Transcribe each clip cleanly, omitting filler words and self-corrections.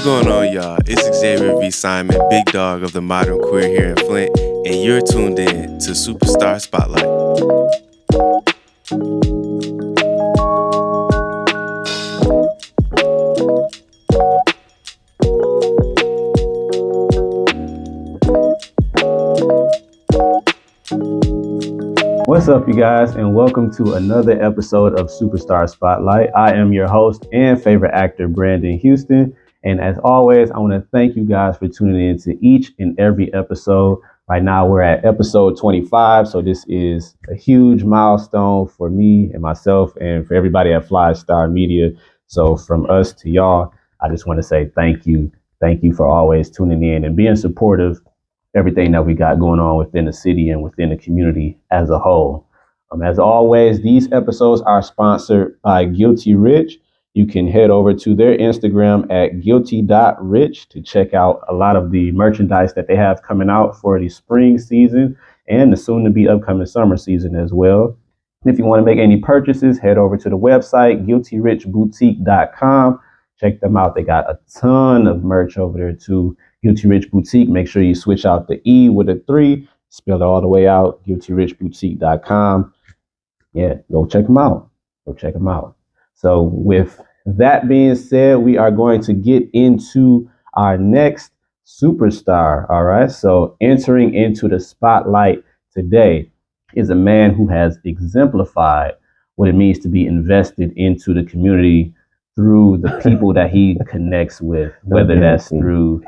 going on, y'all? It's Xzavier v. Simon, big dog of the modern queer here in Flint, and you're tuned in to Superstar Spotlight. What's up, you guys, and welcome to another episode of Superstar Spotlight. I am your host and favorite actor, Brandon Houston. And as always, I want to thank you guys for tuning in to each and every episode. Right now, we're at episode 25. So this is a huge milestone for me and myself and for everybody at Flintside Media. So from us to y'all, I just want to say thank you. Thank you for always tuning in and being supportive everything that we got going on within the city and within the community as a whole. As always, these episodes are sponsored by Guilty Rich. You can head over to their Instagram at guilty.rich to check out a lot of the merchandise that they have coming out for the spring season and the soon to be upcoming summer season as well. And if you want to make any purchases, head over to the website, guiltyrichboutique.com. Check them out. They got a ton of merch over there too. Guilty Rich Boutique. Make sure you switch out the E with a 3. Spell it all the way out. guiltyrichboutique.com. Yeah, go check them out. Go check them out. So with that being said, we are going to get into our next superstar. All right. So entering into the spotlight today is a man who has exemplified what it means to be invested into the community through the people that he connects with, whether that's through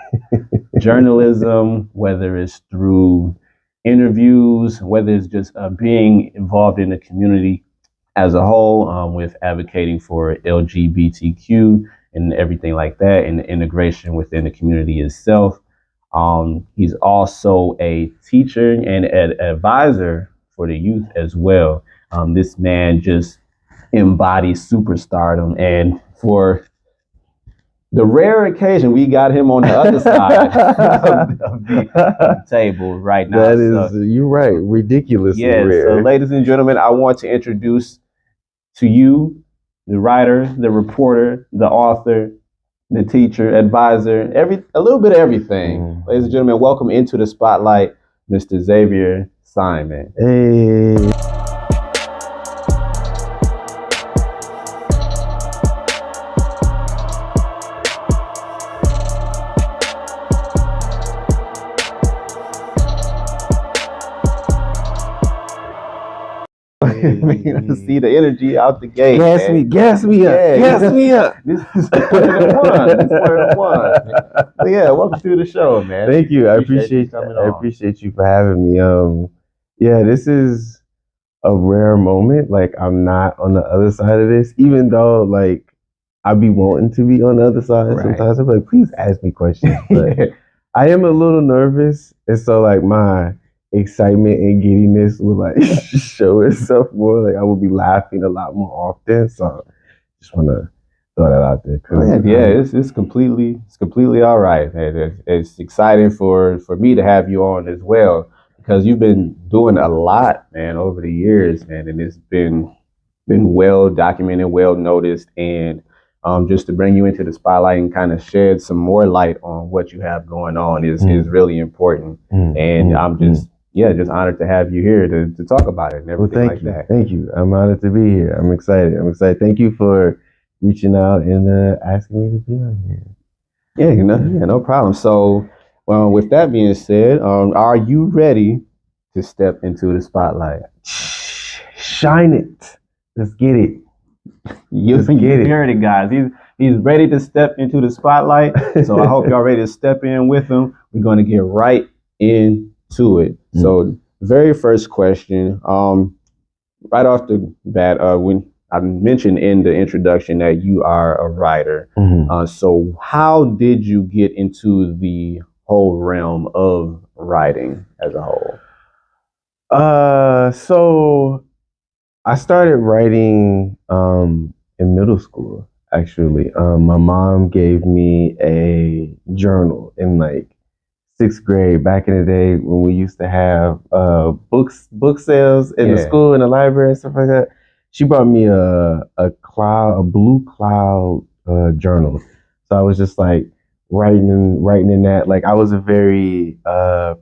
journalism, whether it's through interviews, whether it's just being involved in the community as a whole, with advocating for LGBTQ and everything like that, and the integration within the community itself. He's also a teacher and an advisor for the youth as well. This man just embodies superstardom, and for the rare occasion, we got him on the other side of the table right now. That is, so, you're right, ridiculously rare. So ladies and gentlemen, I want to introduce to you the writer, the reporter, the author, the teacher, advisor, a little bit of everything. Ladies and gentlemen, welcome into the spotlight, Mr. Xzavier Simon. Hey. See the energy out the gate. Gas me up. This is one of one. So yeah, welcome to the show, man. Thank you. I appreciate you for having me. Yeah, this is a rare moment. Like, I'm not on the other side of this, even though like I be wanting to be on the other side. Right. Sometimes I'm like, please ask me questions. But I am a little nervous, and so like my excitement and giddiness will like show itself more. Like I will be laughing a lot more often. So just want to throw that out there. Yeah, it's completely all right. It's exciting for me to have you on as well, because you've been doing a lot, man, over the years, man, and it's been well documented, well noticed, and just to bring you into the spotlight and kind of shed some more light on what you have going on is really important. And I'm just honored to have you here to talk about it and everything like that. Thank you. I'm honored to be here. I'm excited. Thank you for reaching out and asking me to be on here. Yeah, no problem. So, with that being said, are you ready to step into the spotlight? Shine it. Let's get it. You heard it, guys. He's ready to step into the spotlight. So I hope y'all ready to step in with him. We're going to get right into it. So very first question, right off the bat, when I mentioned in the introduction that you are a writer. So how did you get into the whole realm of writing as a whole? So I started writing in middle school, actually. My mom gave me a journal in like 6th grade, back in the day when we used to have book sales in the school, in the library and stuff like that. She brought me a blue cloud journal. So I was just like writing in that. Like I was a very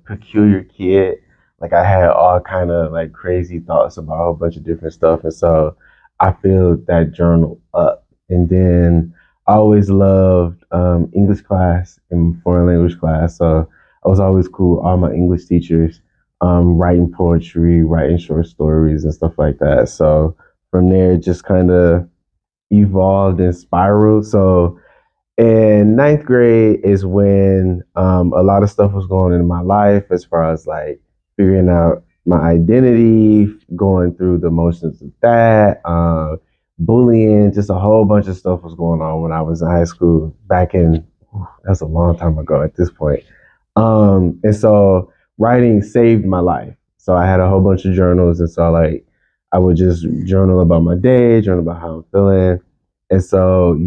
peculiar kid. Like I had all kind of like crazy thoughts about a whole bunch of different stuff, and so I filled that journal up. And then I always loved English class and foreign language class, so I was always cool with all my English teachers, writing poetry, writing short stories, and stuff like that. So from there, it just kind of evolved and spiraled. So in ninth grade is when a lot of stuff was going on in my life as far as like figuring out my identity, going through the motions of that, bullying, just a whole bunch of stuff was going on when I was in high school back in, that's a long time ago at this point. And so writing saved my life. So I had a whole bunch of journals. And so like, I would just journal about my day, journal about how I'm feeling. And so,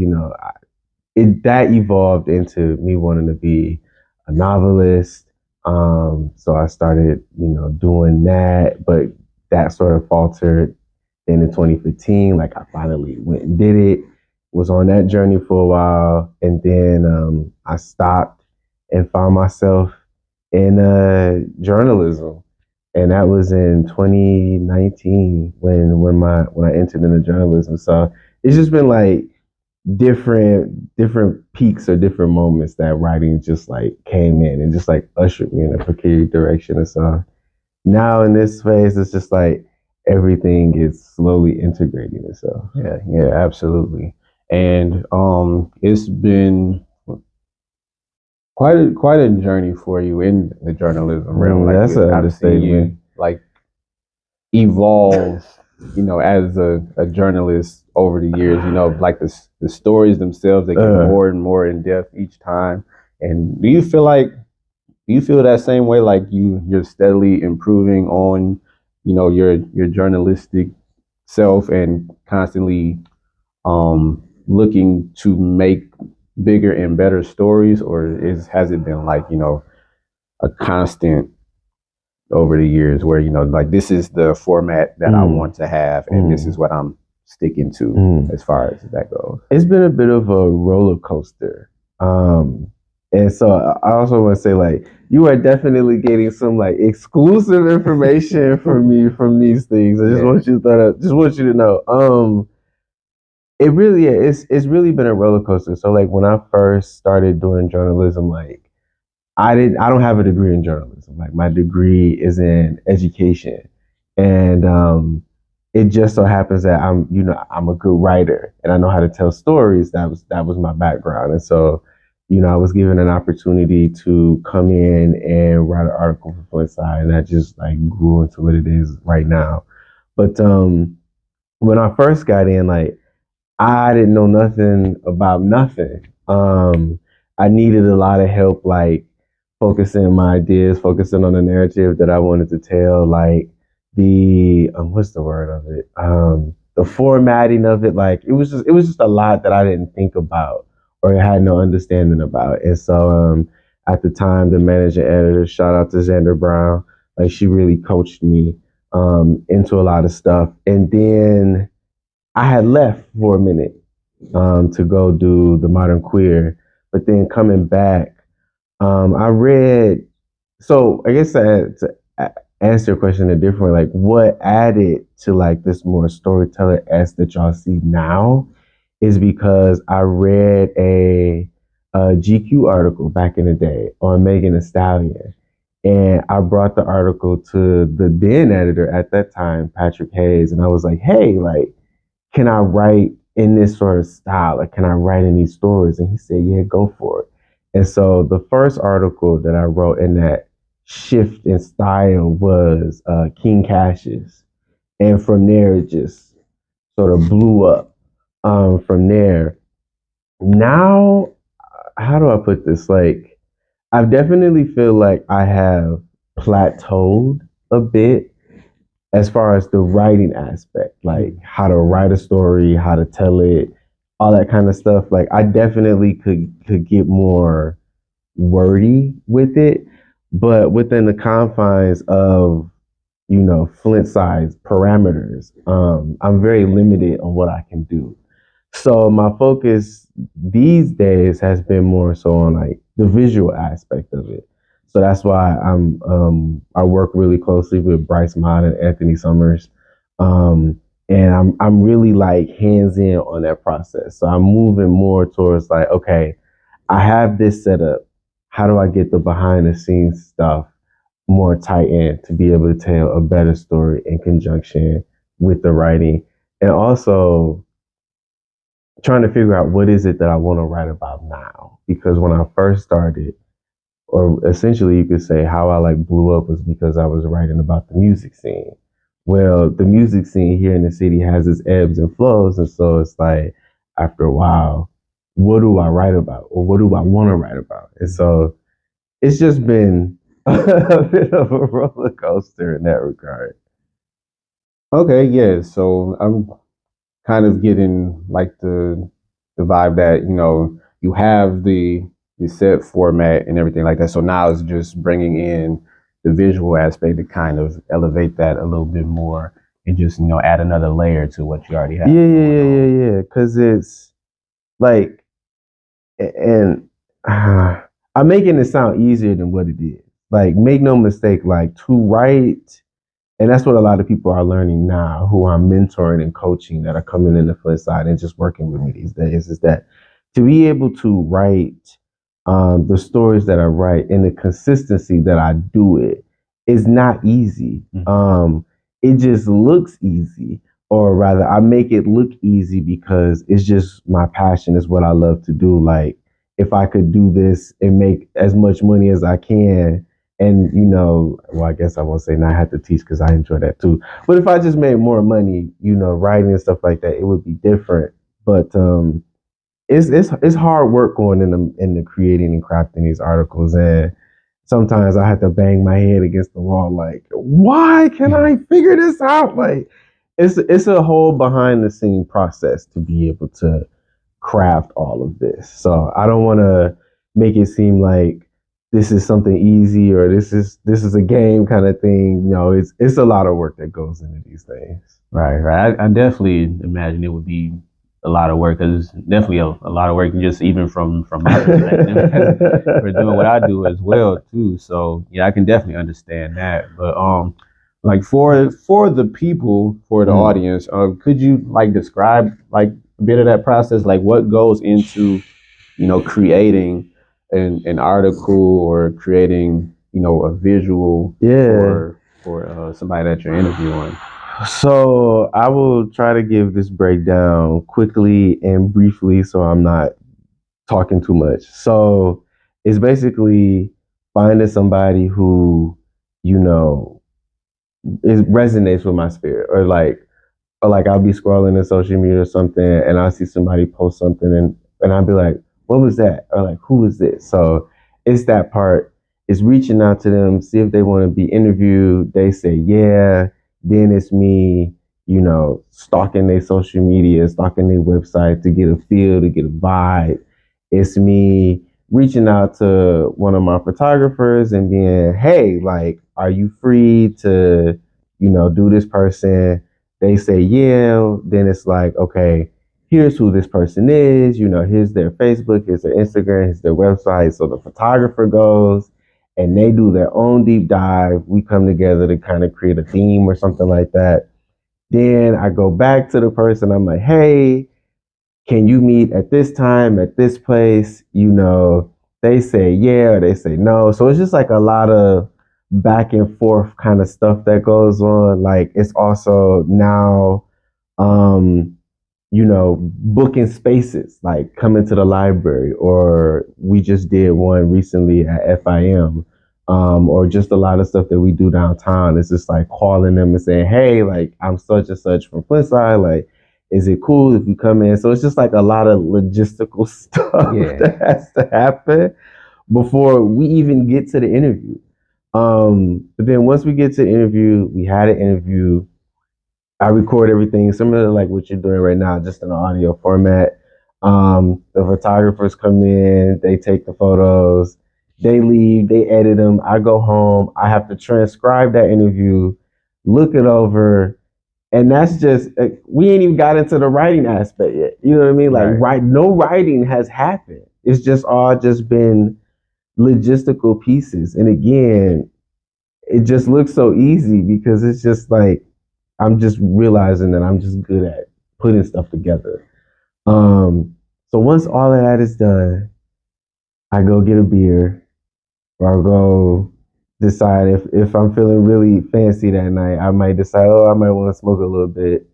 that evolved into me wanting to be a novelist. So I started, doing that, but that sort of faltered. Then in 2015, like I finally went and did it, was on that journey for a while. And then I stopped and found myself in journalism. And that was in 2019 when I entered into journalism. So it's just been like different peaks or different moments that writing just like came in and just like ushered me in a peculiar direction. And so now in this phase, it's just like everything is slowly integrating itself. Yeah, absolutely. And it's been quite a journey for you in the journalism realm. Like that's an understatement. You, like evolve, as a journalist over the years. Like the stories themselves, they get more and more in depth each time. And do you feel that same way? Like you're steadily improving on, your journalistic self and constantly looking to make bigger and better stories, or has it been like a constant over the years where like this is the format that I want to have and this is what I'm sticking to as far as that goes? It's been a bit of a roller coaster. And so I also want to say, like, you are definitely getting some like exclusive information from me from these things. I just want you to know. It really it's really been a roller coaster. So like when I first started doing journalism, like I don't have a degree in journalism. Like my degree is in education. And it just so happens that I'm a good writer and I know how to tell stories. That was my background. And so, I was given an opportunity to come in and write an article for Flintside, and that just like grew into what it is right now. But when I first got in, like I didn't know nothing about nothing. I needed a lot of help, like focusing my ideas, focusing on the narrative that I wanted to tell, like the what's the word of it? The formatting of it. Like it was just a lot that I didn't think about or had no understanding about. And so at the time, the managing editor, shout out to Xander Brown, like she really coached me into a lot of stuff. And then I had left for a minute to go do the modern queer, but then coming back, I read. So I guess to answer your question a different way, like what added to like this more storyteller-esque that y'all see now is because I read a GQ article back in the day on Megan Thee Stallion. And I brought the article to the then editor at that time, Patrick Hayes, and I was like, hey, like, can I write in this sort of style? Like, can I write in these stories? And he said, yeah, go for it. And so the first article that I wrote in that shift in style was King Cash's. And from there, it just sort of blew up from there. Now, how do I put this? Like, I definitely feel like I have plateaued a bit as far as the writing aspect, like how to write a story, how to tell it, all that kind of stuff. Like I definitely could get more wordy with it, but within the confines of Flintside's parameters, I'm very limited on what I can do. So my focus these days has been more so on like the visual aspect of it. So that's why I work really closely with Bryce Mott and Anthony Summers. And I'm really like hands in on that process. So I'm moving more towards like, okay, I have this set up. How do I get the behind the scenes stuff more tight in to be able to tell a better story in conjunction with the writing? And also trying to figure out what is it that I want to write about now. Because when I first started, or essentially you could say how I like blew up was because I was writing about the music scene. Well, the music scene here in the city has its ebbs and flows. And so it's like, after a while, what do I write about? Or what do I want to write about? And so it's just been a bit of a roller coaster in that regard. Okay, yeah. So I'm kind of getting like the vibe that you have the set format and everything like that. So now it's just bringing in the visual aspect to kind of elevate that a little bit more and just add another layer to what you already have. Yeah. Because it's like, and I'm making it sound easier than what it is. Like, make no mistake, like to write. And that's what a lot of people are learning now who I'm mentoring and coaching that are coming in the Flintside and just working with me these days is that to be able to write the stories that I write and the consistency that I do it is not easy. It just looks easy, or rather, I make it look easy because it's just my passion, is what I love to do. Like, if I could do this and make as much money as I can, and well, I guess I won't say not have to teach because I enjoy that too. But if I just made more money, writing and stuff like that, it would be different. But it's hard work going in the creating and crafting these articles, and sometimes I have to bang my head against the wall, like, why can I figure this out? Like, it's a whole behind the scene process to be able to craft all of this. So I don't want to make it seem like this is something easy or this is a game kind of thing. It's a lot of work that goes into these things. Right. I definitely imagine it would be a lot of work because it's definitely a lot of work just even from my perspective for doing what I do as well too. So yeah, I can definitely understand that. But like for the people, for the audience, could you like describe like a bit of that process, like what goes into creating an article or creating a visual for somebody that you're interviewing? So I will try to give this breakdown quickly and briefly so I'm not talking too much. So it's basically finding somebody who, resonates with my spirit, or like I'll be scrolling in social media or something and I'll see somebody post something and I'll be like, what was that? Or like, who is this? So it's that part. It's reaching out to them, see if they want to be interviewed. They say, yeah. Then it's me, stalking their social media, stalking their website to get a feel, to get a vibe. It's me reaching out to one of my photographers and being, hey, like, are you free to, do this person? They say, yeah. Then it's like, okay, here's who this person is. Here's their Facebook, here's their Instagram, here's their website. So the photographer goes and they do their own deep dive. We come together to kind of create a theme or something like that. Then I go back to the person. I'm like, hey, can you meet at this time, at this place? They say yeah, or they say no. So it's just like a lot of back and forth kind of stuff that goes on. Like, it's also now, um, booking spaces, like coming to the library, or we just did one recently at FIM, or just a lot of stuff that we do downtown. It's just like calling them and saying, hey, like, I'm such and such from Flintside, like, is it cool if you come in? So it's just like a lot of logistical stuff that has to happen before we even get to the interview. But then once we get to the interview, we had an interview. I record everything similar to like what you're doing right now, just in an audio format. The photographers come in, they take the photos, they leave, they edit them. I go home. I have to transcribe that interview, look it over, And that's just, we ain't even got into the writing aspect yet. You know what I mean? Like, no writing has happened. It's just all just been logistical pieces. And again, it just looks so easy because it's just like, I'm just realizing that I'm just good at putting stuff together. So once all of that is done, I go get a beer, or I go decide if I'm feeling really fancy that night, I might decide, I might want to smoke a little bit.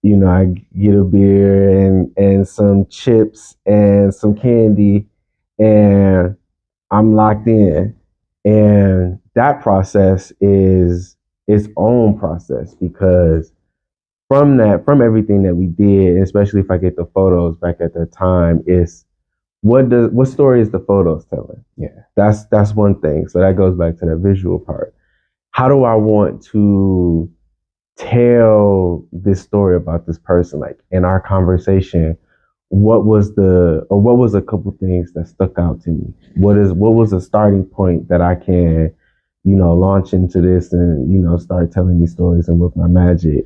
You know, I get a beer and some chips and some candy, and I'm locked in. And that process is its own process because from everything that we did, especially if I get the photos back at the time, is what story is the photos telling? Yeah. That's one thing. So that goes back to the visual part. How do I want to tell this story about this person? Like in our conversation, what was a couple things that stuck out to me? What was a starting point that I can, launch into this and, start telling these stories and work my magic?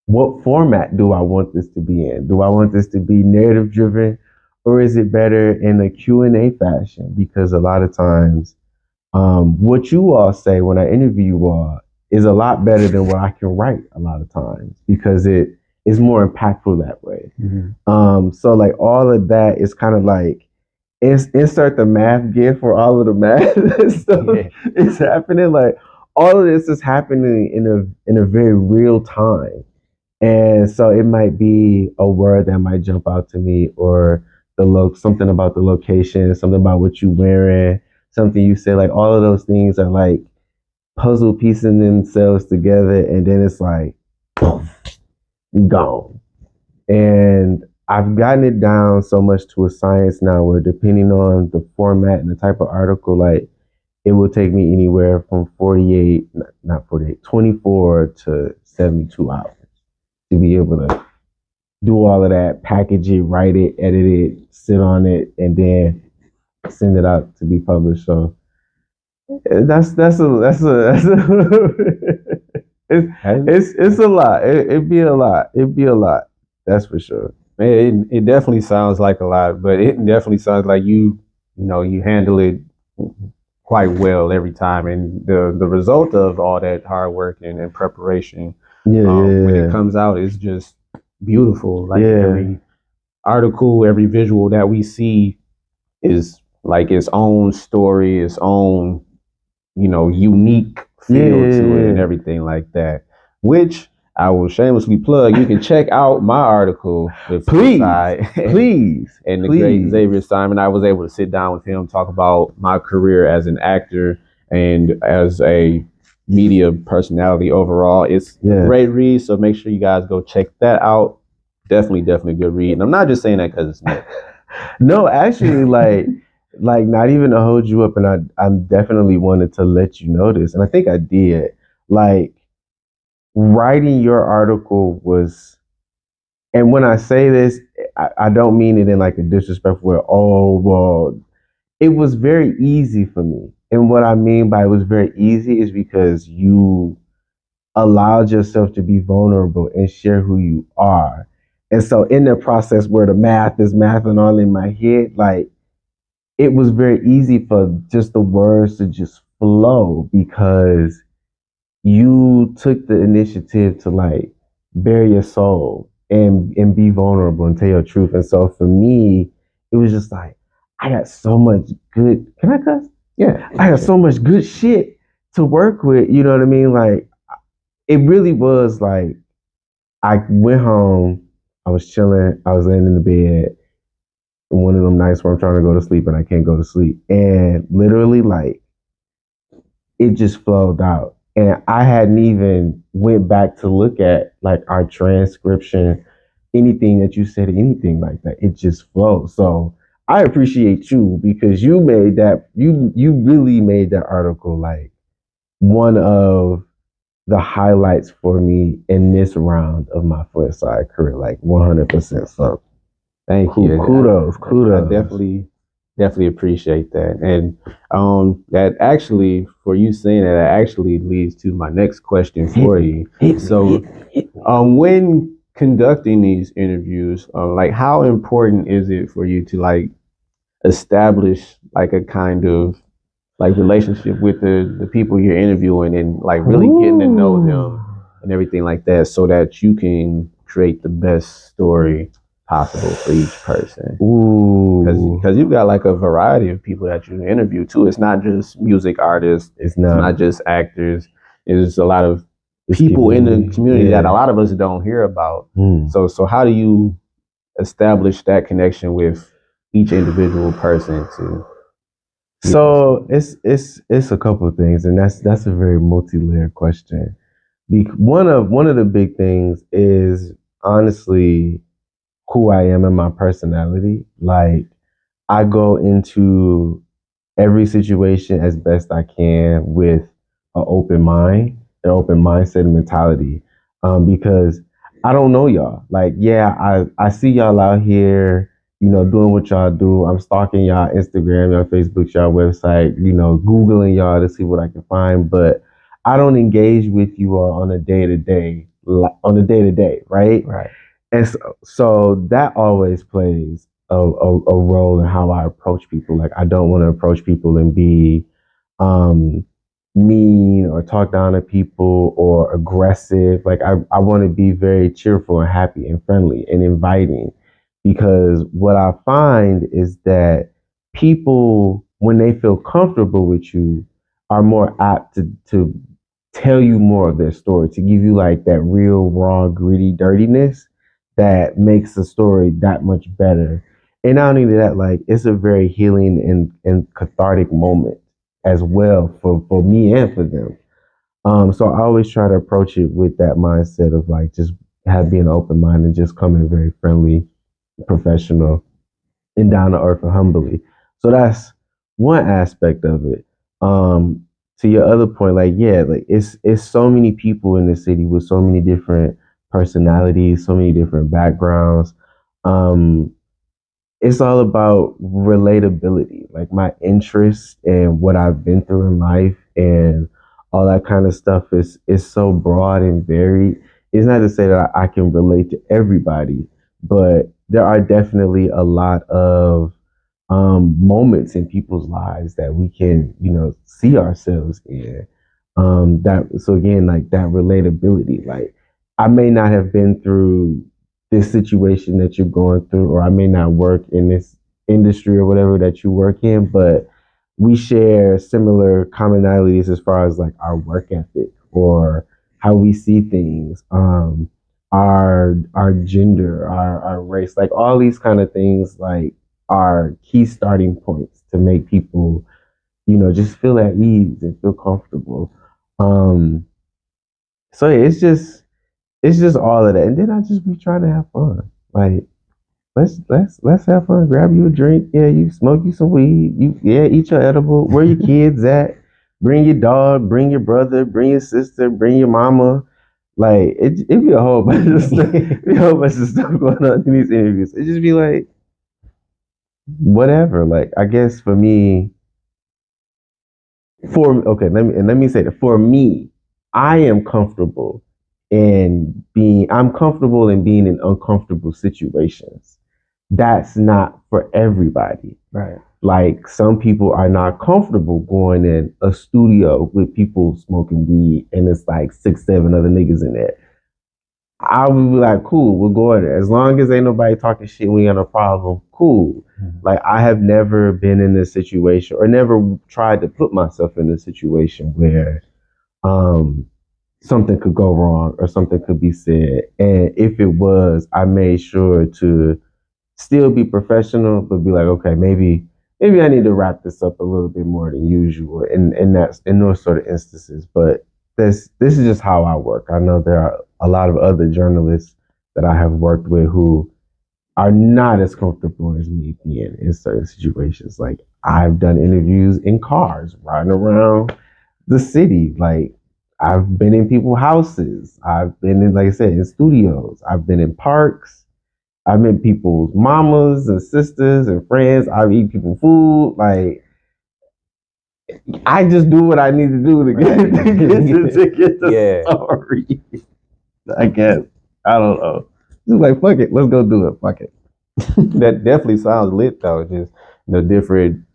What format do I want this to be in? Do I want this to be narrative driven, or is it better in a Q&A fashion? Because a lot of times, what you all say when I interview you all is a lot better than what I can write a lot of times because it is more impactful that way. Mm-hmm. So like all of that is kind of like insert the math gift for all of the math stuff is happening. Like all of this is happening in a very real time. And so it might be a word that might jump out to me, or something about the location, something about what you're wearing, something you say. Like all of those things are like puzzle piecing themselves together, and then it's like, boom, gone. And I've gotten it down so much to a science now where depending on the format and the type of article, like it will take me anywhere from 24 to 72 hours to be able to do all of that, package it, write it, edit it, sit on it, and then send it out to be published. So that's a it's a lot. It'd be a lot. It'd be a lot. That's for sure. It definitely sounds like a lot, but it definitely sounds like you handle it quite well every time, and the result of all that hard work and preparation, when it comes out, is just beautiful. Like every article, every visual that we see is like its own story, its own unique feel to it and everything like that. Which I will shamelessly plug. You can check out my article with Flintside, please, and the great Xzavier Simon. I was able to sit down with him, talk about my career as an actor and as a media personality overall. It's a great read, so make sure you guys go check that out. Definitely a good read. And I'm not just saying that because it's me. No, actually, like not even to hold you up, and I'm definitely wanted to let you know this, and I think I did. Like writing your article was, and when I say this, I don't mean it in like a disrespectful way. Oh well, it was very easy for me, and what I mean by it was very easy is because you allowed yourself to be vulnerable and share who you are. And so in the process where the math is mathing all in my head, like it was very easy for just the words to just flow because you took the initiative to like bare your soul and be vulnerable and tell your truth. And so for me, it was just like, I got so much good, can I cuss? Yeah. I got so much good shit to work with, you know what I mean? Like, it really was like, I went home, I was chilling, I was laying in the bed, one of them nights where I'm trying to go to sleep and I can't go to sleep. And literally, like, it just flowed out. And I hadn't even went back to look at like our transcription, anything that you said, anything like that. It just flowed. So I appreciate you because you made that, you really made that article like one of the highlights for me in this round of my Flintside career, like 100%. So thank you. Kudos. I definitely Definitely appreciate that. And that actually, for you saying that, that actually leads to my next question for you. So, when conducting these interviews, like how important is it for you to like establish like a kind of like relationship with the people you're interviewing and like really getting to know them and everything like that so that you can create the best story possible for each person. Ooh. Because you've got like a variety of people that you interview too. It's not just music artists. It's not just actors. It's a lot of people in the community that a lot of us don't hear about. So how do you establish that connection with each individual person to? So it's a couple of things, and that's a very multi-layered question. One of the big things is honestly who I am and my personality. Like I go into every situation as best I can with an open mind, an open mindset and mentality. Because I don't know y'all. Like, yeah, I see y'all out here, doing what y'all do. I'm stalking y'all Instagram, y'all Facebook, y'all website, Googling y'all to see what I can find. But I don't engage with you all on a day to day, right? Right. And so that always plays a role in how I approach people. Like I don't want to approach people and be um, mean or talk down to people or aggressive. Like I want to be very cheerful and happy and friendly and inviting because what I find is that people, when they feel comfortable with you, are more apt to tell you more of their story, to give you like that real raw, gritty dirtiness that makes the story that much better. And not only that, like it's a very healing and cathartic moment as well for me and for them. So I always try to approach it with that mindset of like just being open minded and just coming very friendly, professional, and down to earth and humbly. So that's one aspect of it. To your other point, like yeah, like it's so many people in the city with so many different personalities, so many different backgrounds. Um, it's all about relatability, like my interests and what I've been through in life and all that kind of stuff is so broad and varied. It's not to say that I can relate to everybody, but there are definitely a lot of moments in people's lives that we can, see ourselves in. That so again, like that relatability. Like I may not have been through this situation that you're going through, or I may not work in this industry or whatever that you work in, but we share similar commonalities as far as like our work ethic or how we see things, our gender, our race, like all these kind of things, like are key starting points to make people, just feel at ease and feel comfortable. Um, so yeah, it's just all of that, and then I just be trying to have fun. Like let's have fun. Grab you a drink. Yeah, you smoke you some weed. Eat your edible. Where your kids at? Bring your dog. Bring your brother. Bring your sister. Bring your mama. Like it be a whole bunch of stuff. Be a whole bunch of stuff going on in these interviews. It just be like whatever. Like I guess for me, let me say that for me, I am comfortable I'm comfortable in being in uncomfortable situations. That's not for everybody. Right. Like some people are not comfortable going in a studio with people smoking weed and it's like 6, 7 other niggas in there. I would be like, cool, we'll go in there. As long as ain't nobody talking shit, we ain't got a problem. Cool. Like I have never been in this situation or never tried to put myself in a situation where um something could go wrong or something could be said. And if it was, I made sure to still be professional, but be like, okay, maybe I need to wrap this up a little bit more than usual in that's in those sort of instances. But this is just how I work. I know there are a lot of other journalists that I have worked with who are not as comfortable as me being in certain situations. Like I've done interviews in cars, riding around the city. Like I've been in people's houses. I've been in, like I said, in studios. I've been in parks. I met people's mamas and sisters and friends. I've eaten people's food. Like, I just do what I need to do to get, to get the story. I guess. I don't know. Just like, fuck it. Let's go do it. Fuck it. That definitely sounds lit, though. Just the different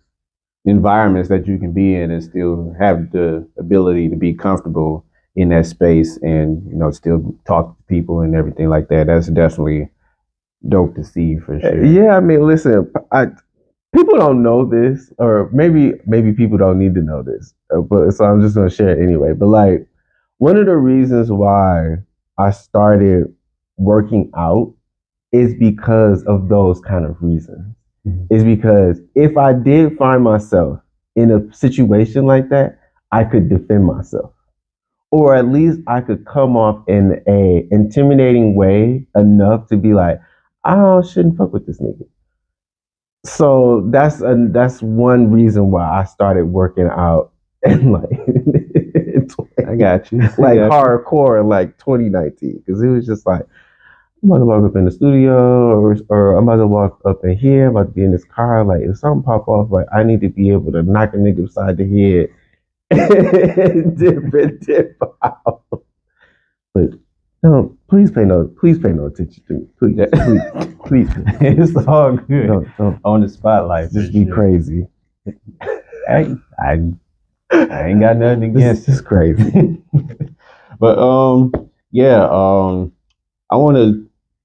environments that you can be in and still have the ability to be comfortable in that space and, still talk to people and everything like that. That's definitely dope to see for sure. Yeah, I mean, listen, people don't know this, or maybe people don't need to know this, but so I'm just gonna share it anyway. But like, one of the reasons why I started working out is because of those kind of reasons. Mm-hmm. Is because if I did find myself in a situation like that, I could defend myself, or at least I could come off in a intimidating way enough to be like, I shouldn't fuck with this nigga. So that's one reason why I started working out and like I got you. Like hardcore in like 2019, because it was just like, I'm about to walk up in the studio, or I'm about to walk up in here, I'm about to be in this car. Like, if something pop off, like, I need to be able to knock a nigga upside the head and dip out. But please pay no attention to me. Please. It's all good. Don't. On the spotlight. Just be crazy. I ain't got nothing against this. Is crazy. But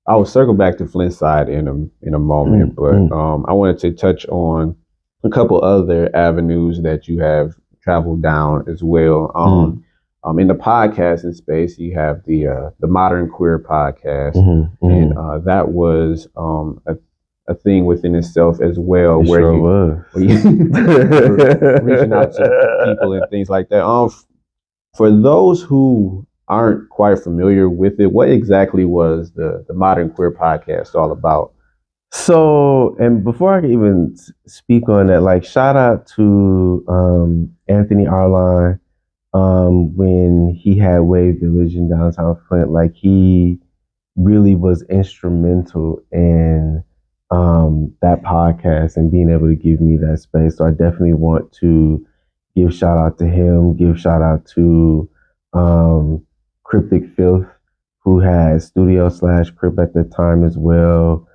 I will circle back to Flintside in a moment, but I wanted to touch on a couple other avenues that you have traveled down as well. In the podcasting space, you have the Modern Queer podcast, and that was a thing within itself as well, where you reaching out to people and things like that. For those who aren't quite familiar with it, what exactly was the Modern Queer podcast all about? So, and before I can even speak on that, like, shout out to Anthony Arline. When he had Wave Village in downtown Flint, like, he really was instrumental in that podcast and being able to give me that space. So I definitely want to give shout out to him, give shout out to Cryptic Filth, who had Studio / Crip at the time as well.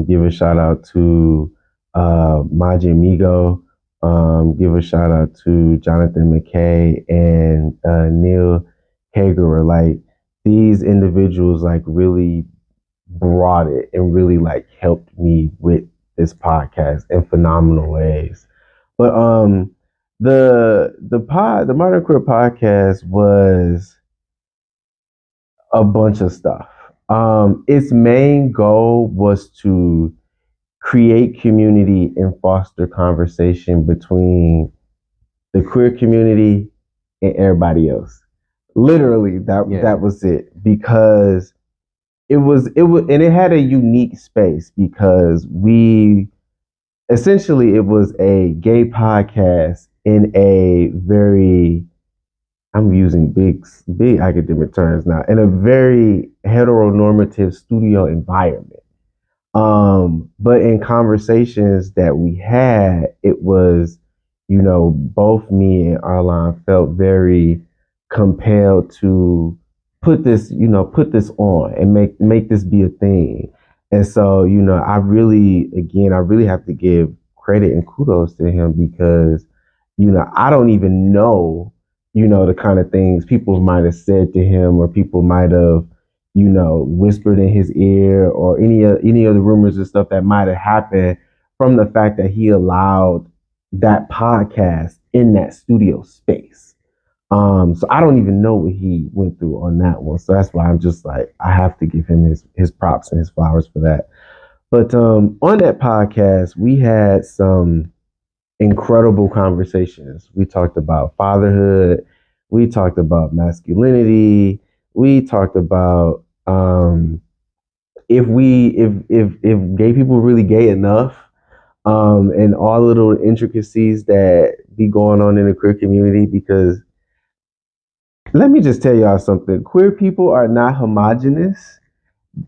Give a shout out to Maji Amigo. Give a shout out to Jonathan McKay and Neil Hager. Like, these individuals like really brought it and really like helped me with this podcast in phenomenal ways. But the Modern Queer podcast was a bunch of stuff. Its main goal was to create community and foster conversation between the queer community and everybody else. Literally, that was it. Because it was, and it had a unique space, because essentially it was a gay podcast in a very, I'm using big academic terms now, in a very heteronormative studio environment. But in conversations that we had, it was, both me and Arlan felt very compelled to put this on and make this be a thing. And so, I really have to give credit and kudos to him, because, I don't even know, the kind of things people might have said to him, or people might have, whispered in his ear, or any of the rumors and stuff that might have happened from the fact that he allowed that podcast in that studio space. So I don't even know what he went through on that one. So that's why I'm just like, I have to give him his props and his flowers for that. But on that podcast, we had some incredible conversations. We talked about fatherhood. We talked about masculinity. We talked about if gay people really gay enough, and all little intricacies that be going on in the queer community. Because let me just tell y'all something: queer people are not homogenous,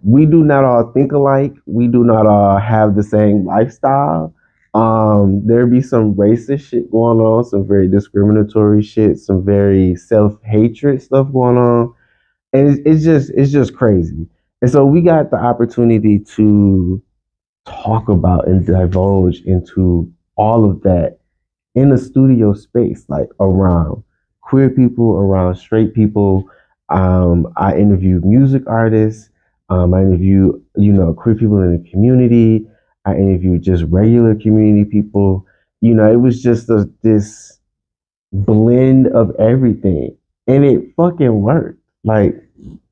we do not all think alike. We do not all have the same lifestyle. There be some racist shit going on, some very discriminatory shit, some very self-hatred stuff going on. And it's just crazy. And so we got the opportunity to talk about and divulge into all of that in a studio space, like around queer people, around straight people. I interviewed music artists. I interviewed, queer people in the community. I interviewed just regular community people. It was just this blend of everything. And it fucking worked. Like,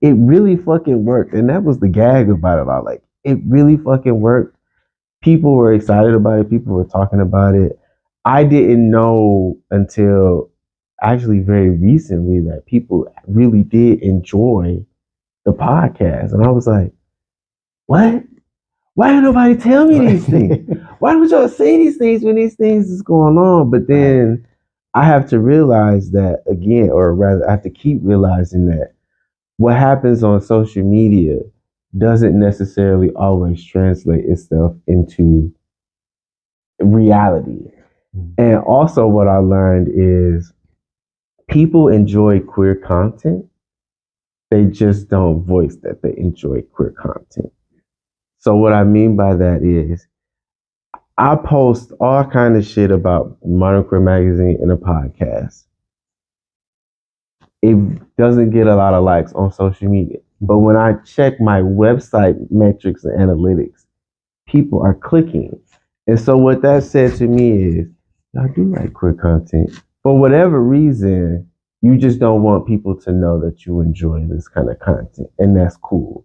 it really fucking worked. And that was the gag about it all. Like, it really fucking worked. People were excited about it. People were talking about it. I didn't know until actually very recently that people really did enjoy the podcast. And I was like, what? Why didn't nobody tell me these things? Why don't y'all say these things when these things is going on? But then I have to realize that again, or rather, I have to keep realizing that what happens on social media doesn't necessarily always translate itself into reality. And also, what I learned is people enjoy queer content. They just don't voice that they enjoy queer content. So what I mean by that is I post all kind of shit about Modern Queer Magazine in a podcast. It doesn't get a lot of likes on social media. But when I check my website metrics and analytics, people are clicking. And so what that said to me is, I do like queer content. For whatever reason, you just don't want people to know that you enjoy this kind of content. And that's cool.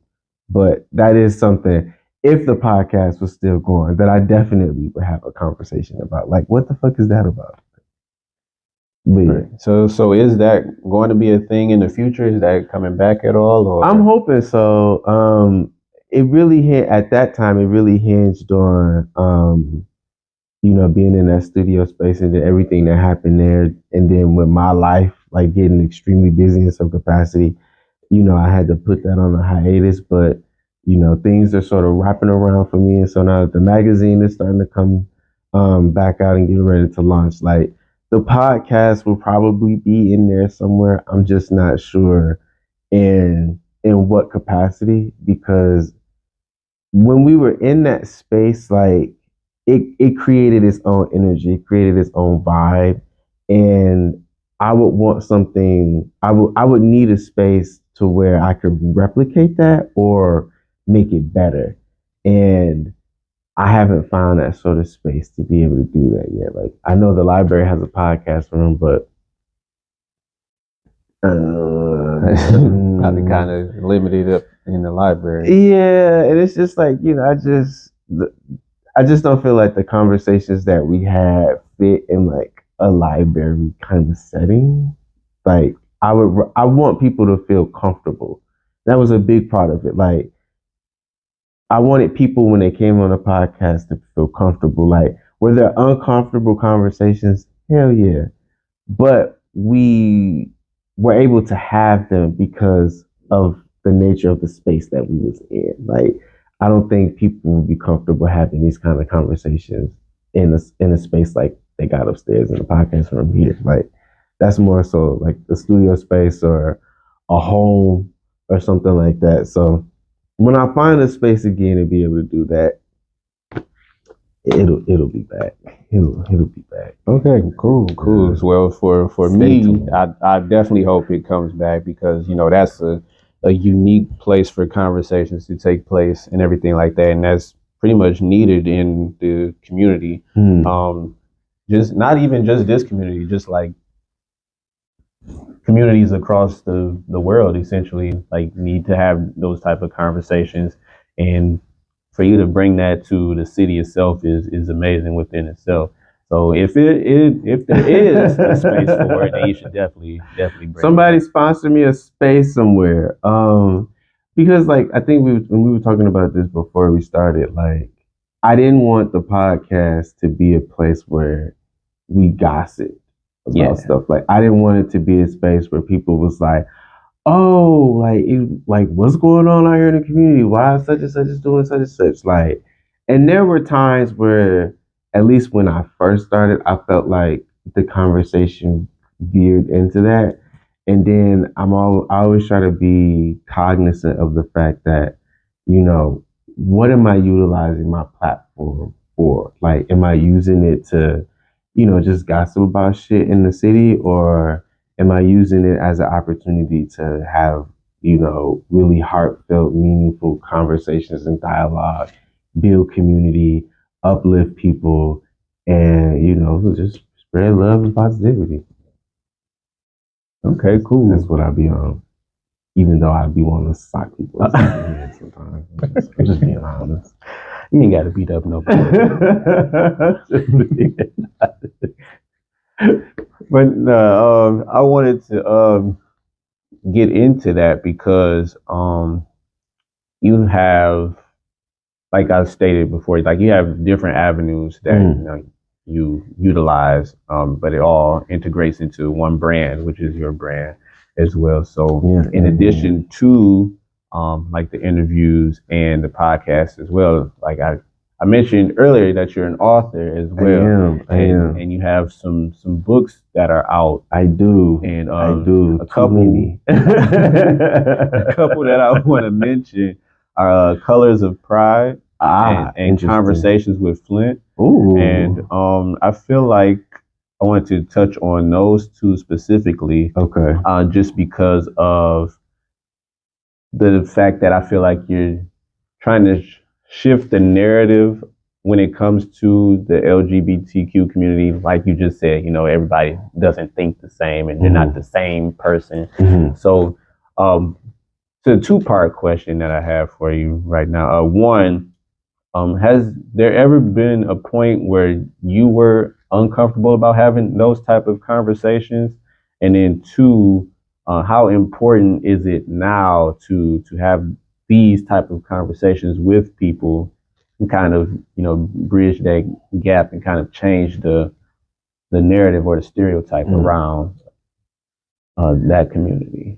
But that is something, if the podcast was still going, that I definitely would have a conversation about. Like, what the fuck is that about? Right. So is that going to be a thing in the future? Is that coming back at all? Or I'm hoping so. It really at that time. It really hinged on being in that studio space and then everything that happened there, and then with my life like getting extremely busy in some capacity, I had to put that on a hiatus. But things are sort of wrapping around for me, and so now that the magazine is starting to come back out and getting ready to launch, like, the podcast will probably be in there somewhere. I'm just not sure in what capacity, because when we were in that space, like, it created its own energy, it created its own vibe, and I would want something. I would need a space to where I could replicate that or make it better, and I haven't found that sort of space to be able to do that yet. Like, I know the library has a podcast room, but probably kind of limited up in the library. Yeah, and it's just like, I just don't feel like the conversations that we had fit in like a library kind of setting. Like, I want people to feel comfortable. That was a big part of it. Like, I wanted people when they came on the podcast to feel comfortable. Like, were there uncomfortable conversations? Hell yeah. But we were able to have them because of the nature of the space that we was in. Like, I don't think people would be comfortable having these kind of conversations in a space like they got upstairs in the podcast room here. Like, that's more so like the studio space or a home or something like that. So when I find a space again to be able to do that, it'll be back. It'll be back. Okay, cool. Well, for me, I definitely hope it comes back, because that's a unique place for conversations to take place and everything like that, and that's pretty much needed in the community. Just not even just this community, just like communities across the world essentially like need to have those type of conversations, and for you to bring that to the city itself is amazing within itself. So if there is a space for it, then you should definitely bring somebody sponsor me a space somewhere. Because like I think when we were talking about this before we started, like, I didn't want the podcast to be a place where we gossip about stuff. Like, I didn't want it to be a space where people was like, oh, like what's going on out here in the community? Why is such and such is doing such and such? Like, and there were times where, at least when I first started, I felt like the conversation veered into that. And then I always try to be cognizant of the fact that, what am I utilizing my platform for? Like, am I using it to, just gossip about shit in the city, or am I using it as an opportunity to have, really heartfelt, meaningful conversations and dialogue, build community, uplift people, and, just spread love and positivity? Okay, cool. That's what I be on. Even though I be wanting to sock people in the head sometimes. I'm just being honest. You ain't got to beat up nobody. But I wanted to get into that because you have, like I stated before, like you have different avenues that you utilize, but it all integrates into one brand, which is your brand as well. So in addition to like the interviews and the podcast as well, like I mentioned earlier that you're an author as well. I am. And you have some books that are out. I do. And I do. A couple a couple that I want to mention are Colors of Pride and Conversations with Flint. Ooh. And I feel like I want to touch on those two specifically. Okay. Just because of the fact that I feel like you're trying to shift the narrative when it comes to the LGBTQ community. Like you just said, everybody doesn't think the same and you're not the same person. So the two-part question that I have for you right now. One, has there ever been a point where you were uncomfortable about having those type of conversations? And then two, how important is it now to have these type of conversations with people and kind of, bridge that gap and kind of change the narrative or the stereotype around that community?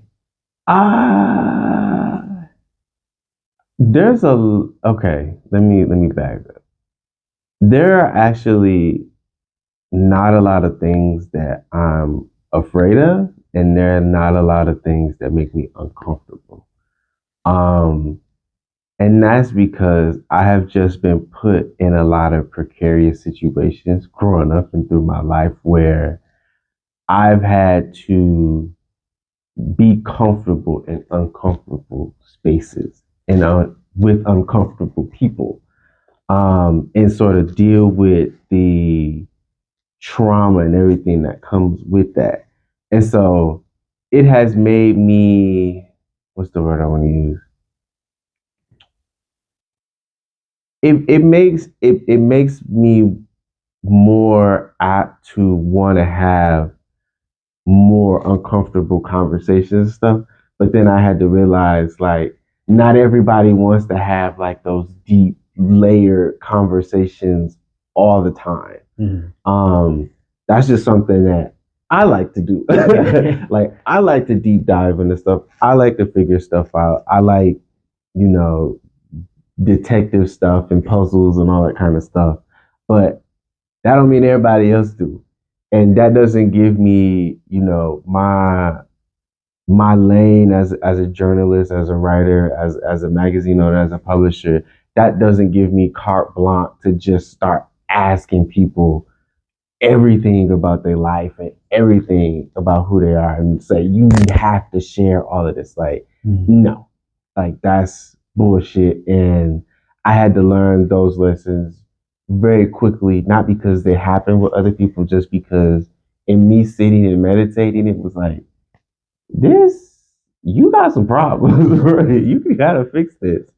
Let me back up. There are actually not a lot of things that I'm afraid of, and there are not a lot of things that make me uncomfortable. And that's because I have just been put in a lot of precarious situations growing up and through my life where I've had to be comfortable in uncomfortable spaces and with uncomfortable people, and sort of deal with the trauma and everything that comes with that. And so it has made me, what's the word I want to use? It makes me more apt to want to have more uncomfortable conversations and stuff. But then I had to realize, like, not everybody wants to have like those deep layered conversations all the time. That's just something that I like to do. Like, I like to deep dive into stuff. I like to figure stuff out. I like, detective stuff and puzzles and all that kind of stuff. But that don't mean everybody else do. And that doesn't give me, my lane as a journalist, as a writer, as a magazine owner, as a publisher. That doesn't give me carte blanche to just start asking people everything about their life and everything about who they are and say, you have to share all of this. Like, no, like that's bullshit. And I had to learn those lessons very quickly, not because they happened with other people, just because in me sitting and meditating, it was like, you got some problems, right? You gotta fix this.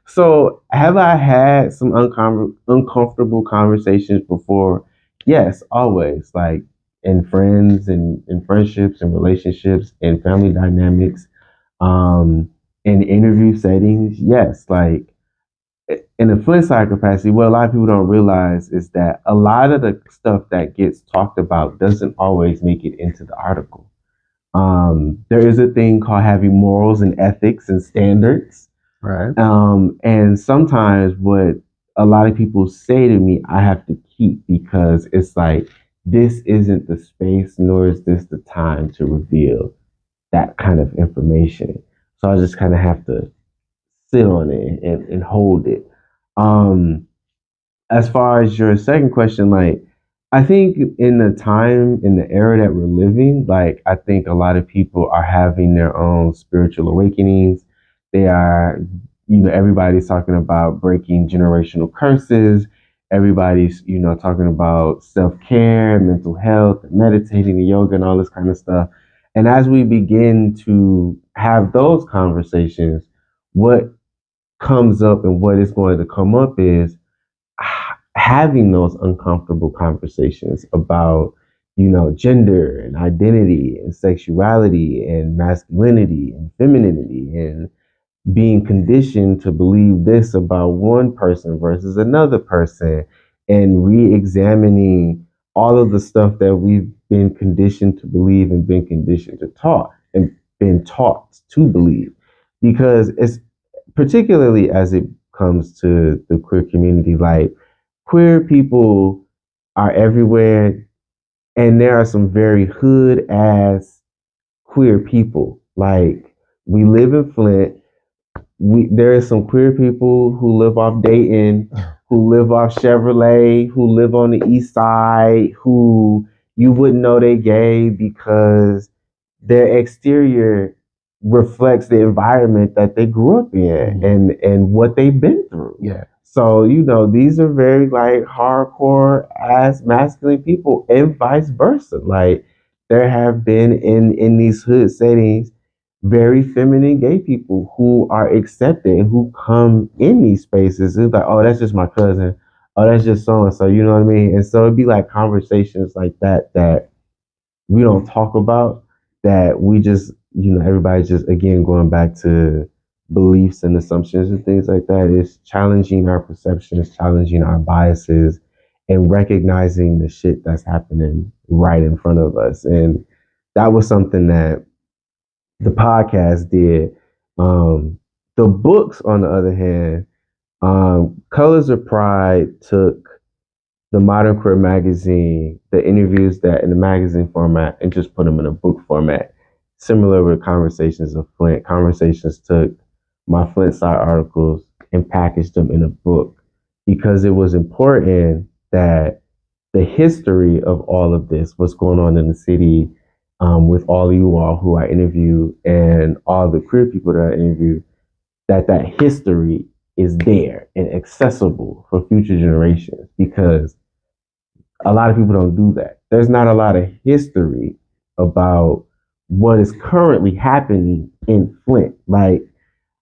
So have I had some uncomfortable conversations before? Yes, always. Like in friends and in friendships and relationships and family dynamics, in interview settings. Yes, like in the Flintside capacity, what a lot of people don't realize is that a lot of the stuff that gets talked about doesn't always make it into the article. There is a thing called having morals and ethics and standards. Right. And sometimes what a lot of people say to me, I have to keep because it's like, this isn't the space, nor is this the time to reveal that kind of information. So I just kind of have to sit on it and hold it. As far as your second question, like, I think in the time, in the era that we're living, like, I think a lot of people are having their own spiritual awakenings. They are, everybody's talking about breaking generational curses. Everybody's, talking about self-care, mental health, meditating, and yoga, and all this kind of stuff. And as we begin to have those conversations, what comes up and what is going to come up is having those uncomfortable conversations about, gender and identity and sexuality and masculinity and femininity and being conditioned to believe this about one person versus another person and re-examining all of the stuff that we've been conditioned to believe and been conditioned to taught and been taught to believe. Because it's particularly as it comes to the queer community, like, queer people are everywhere, and there are some very hood ass queer people. Like, we live in Flint. There is some queer people who live off Dayton, who live off Chevrolet, who live on the east side, who you wouldn't know they gay because their exterior reflects the environment that they grew up in and what they've been through. Yeah. So, these are very like hardcore ass masculine people and vice versa. Like, there have been in these hood settings very feminine gay people who are accepted and who come in these spaces. It's like, oh, that's just my cousin. Oh, that's just so and so. You know what I mean? And so it'd be like conversations like that we don't talk about, that we just, everybody's just, again, going back to beliefs and assumptions and things like that. It's challenging our perceptions, challenging our biases, and recognizing the shit that's happening right in front of us. And that was something that the podcast did. The books, on the other hand, Colors of Pride took the Modern Queer magazine, the interviews that in the magazine format, and just put them in a book format. Similar with Conversations of Flint. Conversations took my Flintside articles and packaged them in a book because it was important that the history of all of this, what's going on in the city, with all of you all who I interview and all the queer people that I interview, that history is there and accessible for future generations, because a lot of people don't do that. There's not a lot of history about what is currently happening in Flint. Like,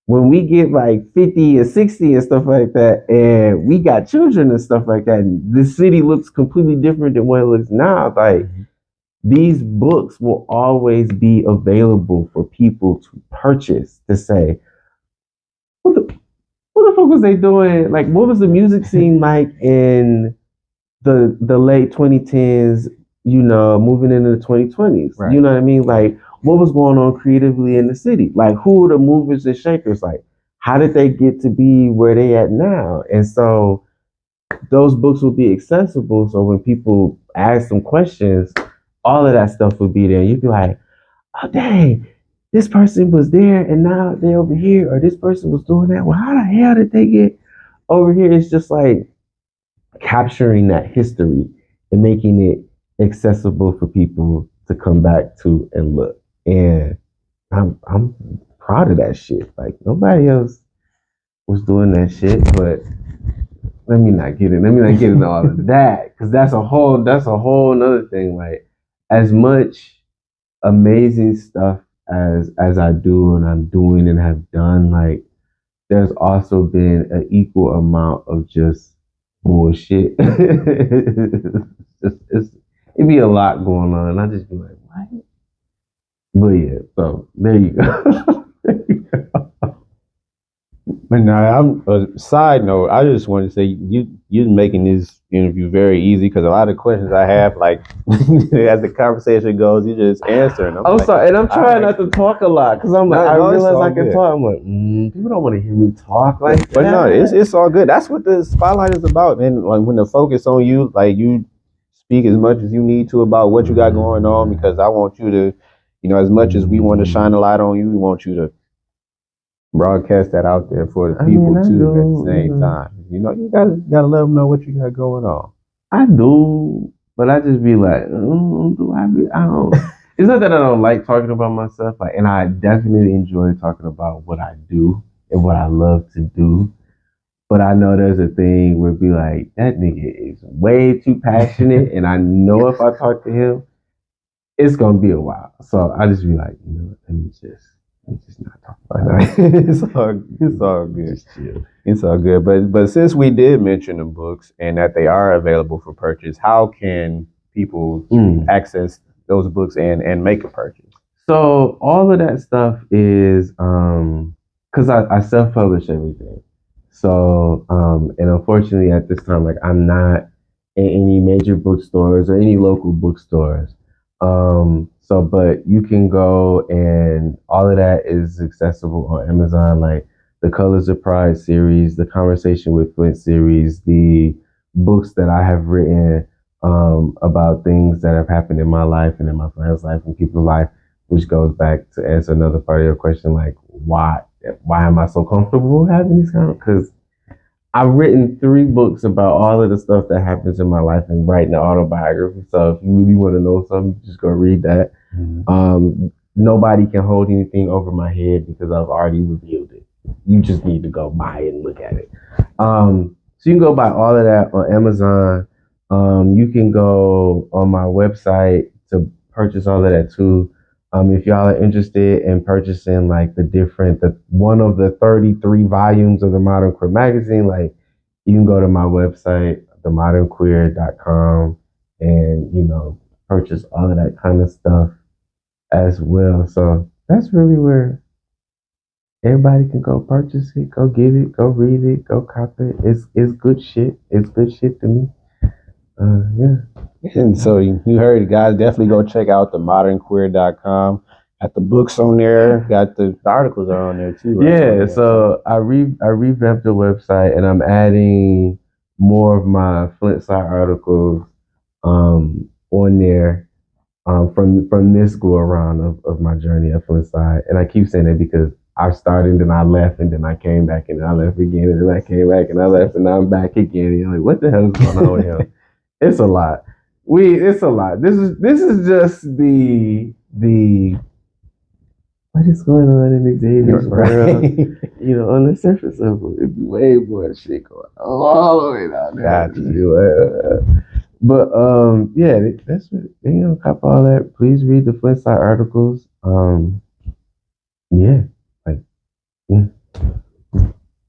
when we get like 50 and 60 and stuff like that, and we got children and stuff like that, and the city looks completely different than what it looks now, like, these books will always be available for people to purchase, to say, what the fuck was they doing? Like, what was the music scene like in the late 2010s, moving into the 2020s? Right. You know what I mean? Like, what was going on creatively in the city? Like, who were the movers and shakers? Like, how did they get to be where they at now? And so those books will be accessible. So when people ask them questions, all of that stuff will be there. You'd be like, oh, dang, this person was there and now they're over here, or this person was doing that. Well, how the hell did they get over here? It's just like capturing that history and making it accessible for people to come back to and look. And I'm proud of that shit. Like, nobody else was doing that shit, but let me not get into all of that, because that's a whole another thing. Like, as much amazing stuff as I do and I'm doing and have done, like, there's also been an equal amount of just bullshit. It'd be a lot going on, and I just be like, what? But yeah, so there you go. But now, I'm a side note. I just want to say, you're making this interview very easy because a lot of questions I have, like as the conversation goes, you just answering. I'm sorry, and I'm trying not to talk a lot because I'm like, I realize I can talk. I'm like, people don't want to hear me talk like that. But no, it's all good. That's what the spotlight is about, man. Like when the focus on you, like you speak as much as you need to about what you got going on, because I want you to, as much as we want to shine a light on you, we want you to broadcast that out there for the people too at the same time. You gotta let them know what you got going on. I do, but I just be like, do I be? I don't. It's not that I don't like talking about myself, like, and I definitely enjoy talking about what I do and what I love to do. But I know there's a thing where it be like, that nigga is way too passionate, and I know if I talk to him, it's gonna be a while. So I just be like, let me just not talk about it. It's all good. Just chill. It's all good. But since we did mention the books and that they are available for purchase, how can people access those books and make a purchase? So all of that stuff is because I self-publish everything. So and unfortunately at this time, like, I'm not in any major bookstores or any local bookstores. But you can go, and all of that is accessible on Amazon, like the Colors of Pride series, the Conversation with Flint series, the books that I have written about things that have happened in my life and in my friends' life and people's life, which goes back to answer another part of your question, like why am I so comfortable having these because I've written 3 books about all of the stuff that happens in my life and writing an autobiography. So if you really want to know something, just go read that. Nobody can hold anything over my head because I've already revealed it. You just need to go buy it and look at it. So you can go buy all of that on Amazon. You can go on my website to purchase all of that too. If y'all are interested in purchasing like one of the 33 volumes of the Modern Queer magazine, like you can go to my website, themodernqueer.com, and purchase all of that kind of stuff as well. So that's really where everybody can go purchase it, go get it, go read it, go cop it. It's good shit. It's good shit to me. Yeah. And so you heard it, guys. Definitely go check out themodernqueer.com. Got the books on there. Got the articles are on there too. Right? Yeah. So I revamped the website, and I'm adding more of my Flintside articles on there from this go around of my journey at Flintside. And I keep saying that because I started and then I left and then I came back and then I left again and then I came back and I left and now I'm back again. And you're like, what the hell is going on with him? It's a lot. It's a lot. This is just the what is going on in Xzavier's world. On the surface level, it'd be way more shit going on all the way down there. Gotcha. But yeah, that's what cop all that. Please read the Flintside articles.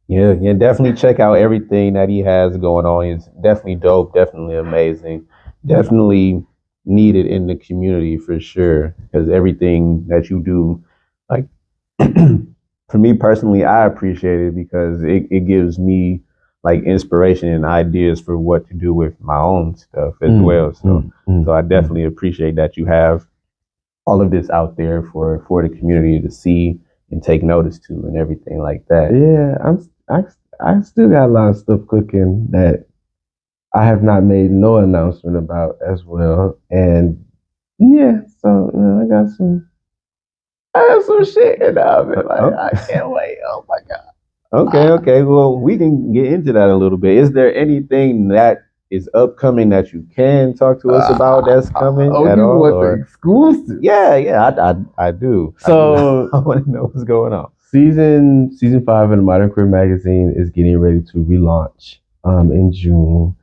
Yeah, definitely check out everything that he has going on. It's definitely dope, definitely amazing, definitely needed in the community for sure. Because everything that you do, like for me personally, I appreciate it because it gives me like inspiration and ideas for what to do with my own stuff as well. So I definitely appreciate that you have all of this out there for the community to see and take notice to and everything like that. Yeah, I still got a lot of stuff cooking that I have not made no announcement about as well. And yeah, so I got some shit in the oven. I can't wait. Oh my God. Okay. Well, we can get into that a little bit. Is there anything that is upcoming that you can talk to us about that's coming at all? The exclusive? Yeah, I do. So I want to know what's going on. Season 5 of the Modern Queer magazine is getting ready to relaunch in June.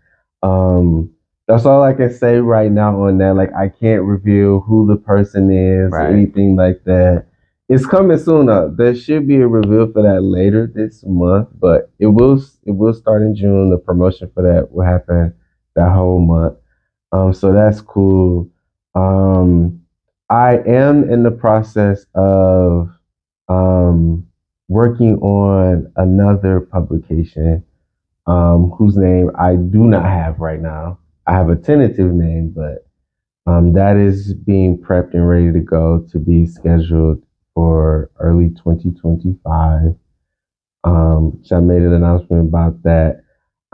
That's all I can say right now on that. Like, I can't reveal who the person is or anything like that. It's coming soon up. There should be a reveal for that later this month, but it will start in June. The promotion for that will happen that whole month. So that's cool. I am in the process of working on another publication whose name I do not have right now. I have a tentative name, but that is being prepped and ready to go to be scheduled for early 2025. So I made an announcement about that.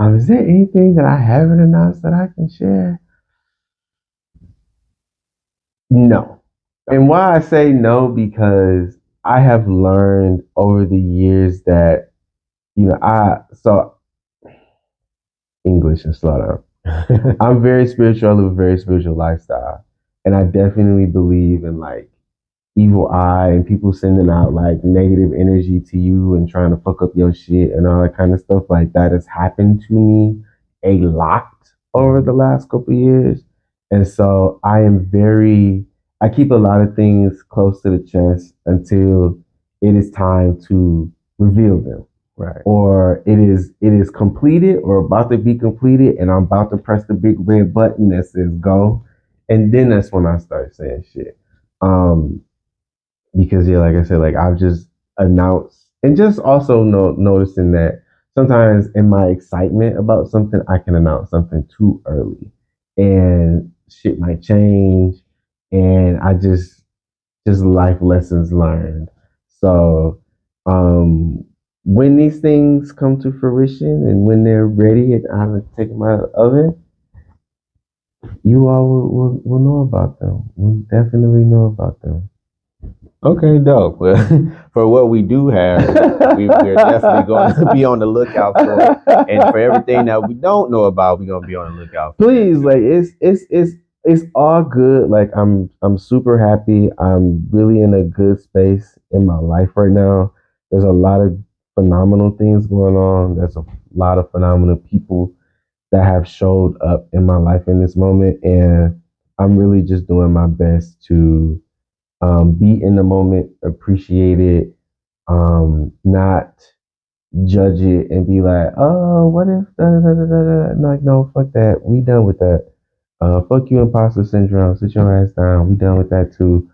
Is there anything that I haven't announced that I can share? No. And why I say no, because I have learned over the years that, so English and slow down. I'm very spiritual, I live a very spiritual lifestyle. And I definitely believe in like evil eye and people sending out like negative energy to you and trying to fuck up your shit and all that kind of stuff. Like that has happened to me a lot over the last couple of years. And so I keep a lot of things close to the chest until it is time to reveal them. Right. Or it is completed or about to be completed and I'm about to press the big red button that says go. And then that's when I start saying shit. Because yeah, like I said, like I've just announced and just also noticing that sometimes in my excitement about something, I can announce something too early and shit might change. And I just life lessons learned. So, when these things come to fruition and when they're ready and I'm taking them out of the oven, you all will know about them. We'll definitely know about them. Okay, dope. Well, for what we do have, we're definitely going to be on the lookout for it. And for everything that we don't know about, we're going to be on the lookout for Please, like it's all good. Like I'm super happy. I'm really in a good space in my life right now. There's a lot of phenomenal things going on. There's a lot of phenomenal people that have showed up in my life in this moment. And I'm really just doing my best to be in the moment, appreciate it, not judge it and be like, oh, what if da, da, da, da, da. Like, no, fuck that. We done with that. Fuck you, imposter syndrome. Sit your ass down. We done with that too.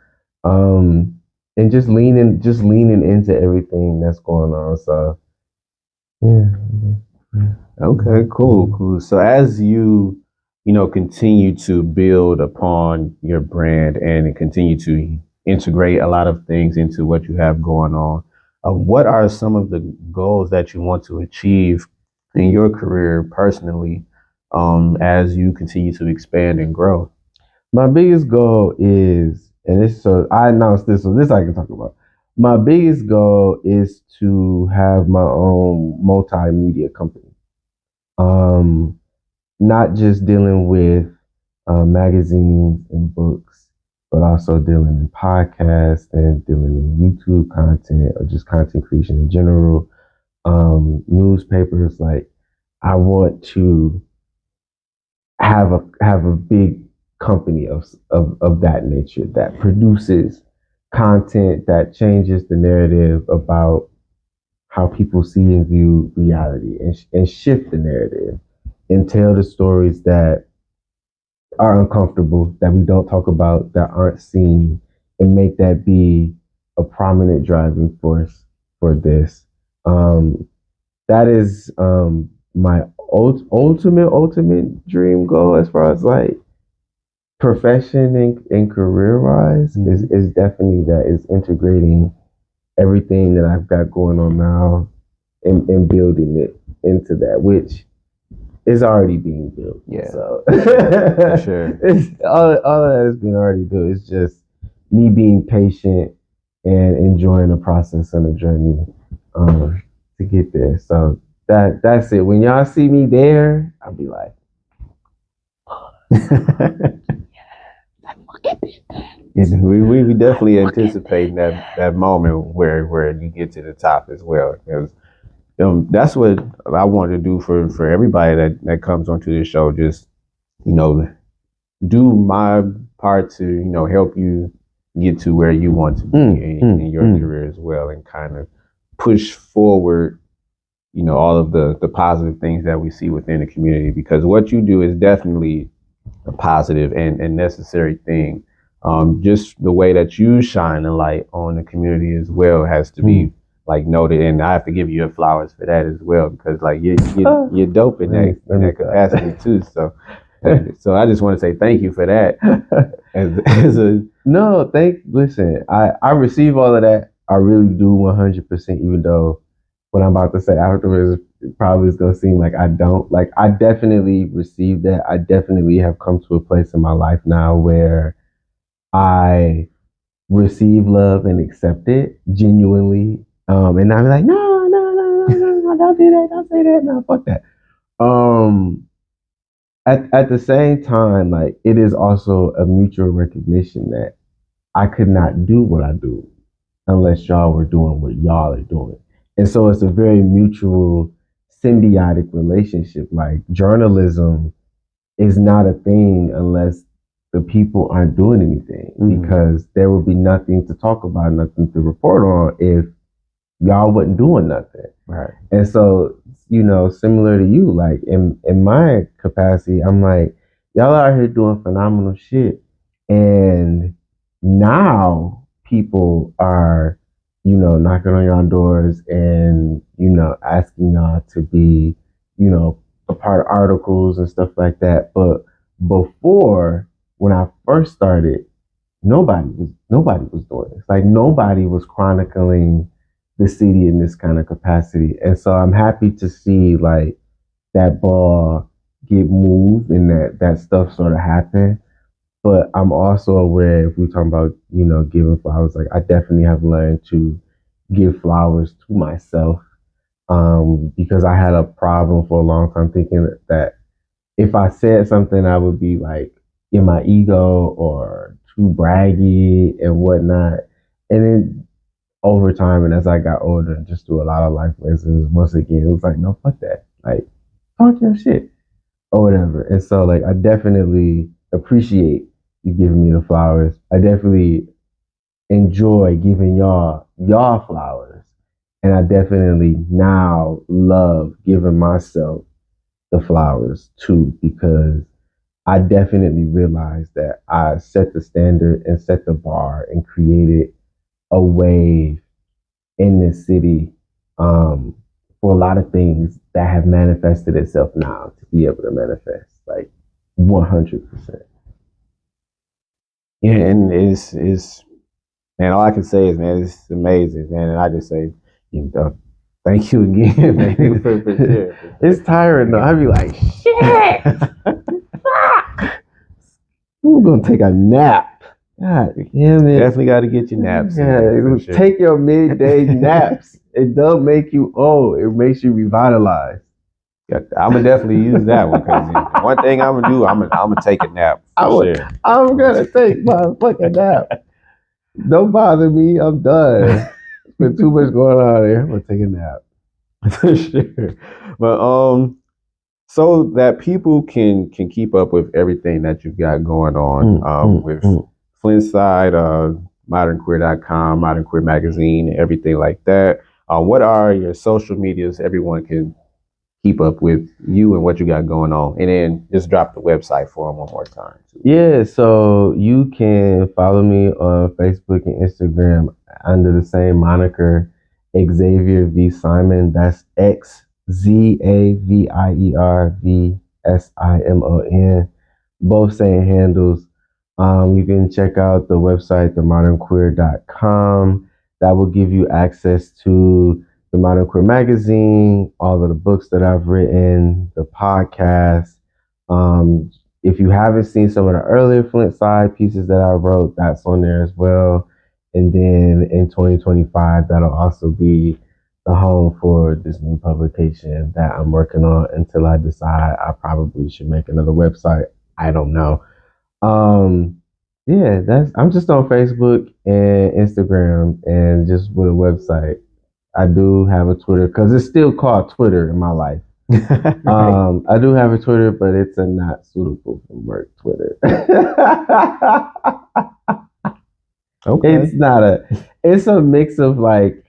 And just leaning into everything that's going on. So yeah. Okay, cool. So as you continue to build upon your brand and continue to integrate a lot of things into what you have going on, what are some of the goals that you want to achieve in your career personally, as you continue to expand and grow? My biggest goal is, and this, so I announced this, so this I can talk about. My biggest goal is to have my own multimedia company. Not just dealing with magazines and books, but also dealing in podcasts and dealing in YouTube content or just content creation in general. Newspapers, like I want to have a big company of that nature that produces content that changes the narrative about how people see and view reality and shift the narrative and tell the stories that are uncomfortable, that we don't talk about, that aren't seen, and make that be a prominent driving force for this. That is my ultimate dream goal as far as like profession and career wise is definitely that, is integrating everything that I've got going on now and building it into that, which is already being built. Yeah. So For sure. It's all of that has been already built. It's just me being patient and enjoying the process and the journey to get there. So that's it. When y'all see me there, I'll be like, yeah, we definitely anticipate that moment where you get to the top as well. Because that's what I want to do for everybody that comes onto this show. Just do my part to help you get to where you want to be in your career as well, and kind of push forward all of the positive things that we see within the community, because what you do is definitely a positive and necessary thing. Just the way that you shine a light on the community as well has to be like noted, and I have to give you your flowers for that as well, because like you're dope in that capacity too. So I just want to say thank you for that. Listen, I receive all of that. I really do 100%, even though what I'm about to say afterwards probably is going to seem like I don't. Like, I definitely receive that. I definitely have come to a place in my life now where I receive love and accept it genuinely. And I'm like, no, don't do that, don't say that, no, fuck that. At the same time, like, it is also a mutual recognition that I could not do what I do unless y'all were doing what y'all are doing. And so it's a very mutual symbiotic relationship. Like, journalism is not a thing unless the people aren't doing anything, because there would be nothing to talk about, nothing to report on if y'all wasn't doing nothing. Right. And so, similar to you, like in my capacity, I'm like, y'all out here doing phenomenal shit. And now people are, knocking on y'all doors and, asking y'all to be, a part of articles and stuff like that. But before, when I first started, nobody was doing this. Like, nobody was chronicling the city in this kind of capacity. And so I'm happy to see like that ball get moved and that stuff sort of happen. But I'm also aware, if we're talking about, giving flowers, like, I definitely have learned to give flowers to myself. Because I had a problem for a long time thinking that if I said something, I would be like in my ego or too braggy and whatnot. And then over time, and as I got older and just through a lot of life lessons, once again, it was like, no, fuck that. Like, talk your shit or whatever. And so, like, I definitely appreciate you giving me the flowers. I definitely enjoy giving y'all flowers. And I definitely now love giving myself the flowers too, because I definitely realized that I set the standard and set the bar and created a wave in this city, for a lot of things that have manifested itself now to be able to manifest, like, 100%. Yeah, and it's man, all I can say is, man, it's amazing, man. And I just say, thank you again, man, for sure. It's tiring though. I'd be like, shit, fuck, I'm gonna take a nap. God damn it. Definitely got to get your naps. Yeah, sure. Take your midday naps. It don't make you old. It makes you revitalized. Yeah, I'm gonna definitely use that one, because one thing I'm gonna do, I'm gonna take a nap. Sure. I'm gonna take my fucking nap. Don't bother me. I'm done. There's been too much going on here. I'm gonna take a nap. For sure. But so that people can keep up with everything that you've got going on, with Flintside, modernqueer.com, Modern Queer Magazine, and everything like that. What are your social medias everyone can keep up with you and what you got going on? And then just drop the website for them one more time. Yeah, so you can follow me on Facebook and Instagram under the same moniker, Xzavier V Simon. That's XZAVIERVSIMON. Both same handles. You can check out the website, themodernqueer.com. That will give you access to the Modern Queer Magazine, all of the books that I've written, the podcast. If you haven't seen some of the earlier Flintside pieces that I wrote, that's on there as well. And then in 2025, that'll also be the home for this new publication that I'm working on until I decide I probably should make another website. I don't know. Yeah, I'm just on Facebook and Instagram and just with a website. I do have a Twitter because it's still called Twitter in my life. Right. I do have a Twitter, but it's a not suitable for work Twitter. Okay. It's a mix of like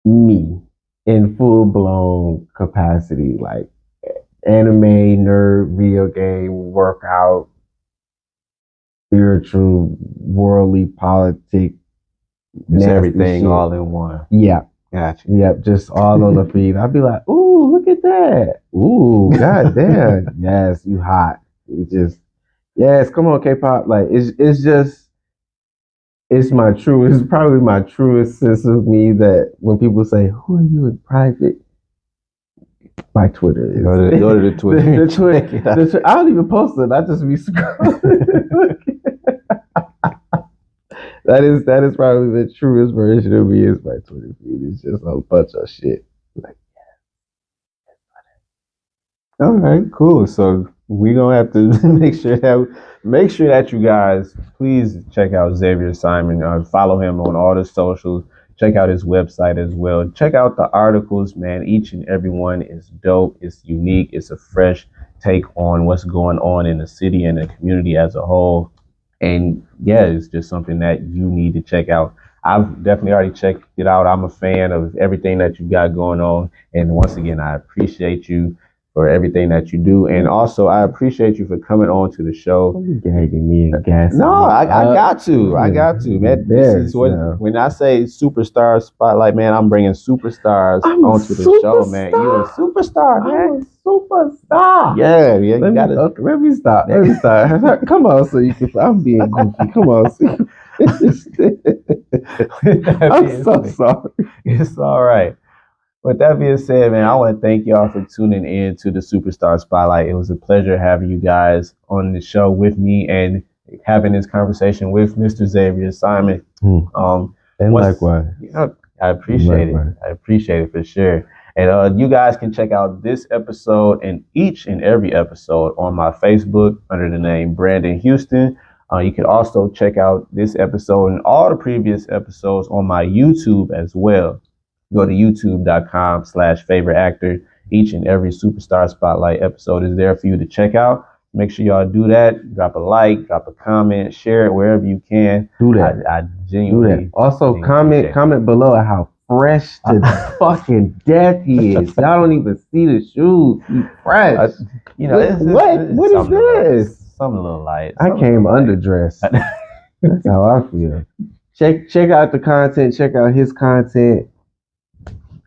me in full blown capacity, like anime, nerd, video game, workout, spiritual, worldly, politic, It's nasty everything shit. all in one. Yeah. Gotcha. Yep, just all on the feed. I'd be like, ooh, look at that. Ooh, goddamn. Yes, you hot. It's just, yes, come on, K-pop. Like, it's just, it's probably my truest sense of me that when people say, who are you in private? My Twitter is. Go to the Twitter. the Twitter. I don't even post it. I just be scrolling. That is probably the truest version of me is my Twitter feed. It's just a bunch of shit. Like, All right, cool. So we're gonna have to make sure that you guys please check out Xzavier Simon. Follow him on all the socials. Check out his website as well. Check out the articles, man. Each and every one is dope. It's unique. It's a fresh take on what's going on in the city and the community as a whole. And yeah, it's just something that you need to check out. I've definitely already checked it out. I'm a fan of everything that you got going on. And once again, I appreciate you for everything that you do. And also, I appreciate you for coming on to the show. don't be gagging me and gassing. No, I got to. I got to, man. This is when I say superstar spotlight, man, I'm bringing superstars onto the show, man. You're a superstar, man. Superstar. Yeah. Let me stop. Come on, so you can. I'm being goofy. Come on. I'm so sorry. It's all right. With that being said, man, I want to thank y'all for tuning in to the Superstar Spotlight. It was a pleasure having you guys on the show with me and having this conversation with Mr. Xzavier Simon. And likewise. I appreciate it. I appreciate it for sure. And you guys can check out this episode and each and every episode on my Facebook under the name Brandon Houston. You can also check out this episode and all the previous episodes on my YouTube as well. Go to youtube.com/favorite actor. Each and every Superstar Spotlight episode is there for you to check out. Make sure y'all do that. Drop a like, drop a comment, share it wherever you can. Do that. I genuinely do that. Also, comment below how fresh to fucking death he is. Y'all don't even see the shoes. He's fresh. What is this? Something a little light. I came underdressed. That's how I feel. Check out the content. Check out his content.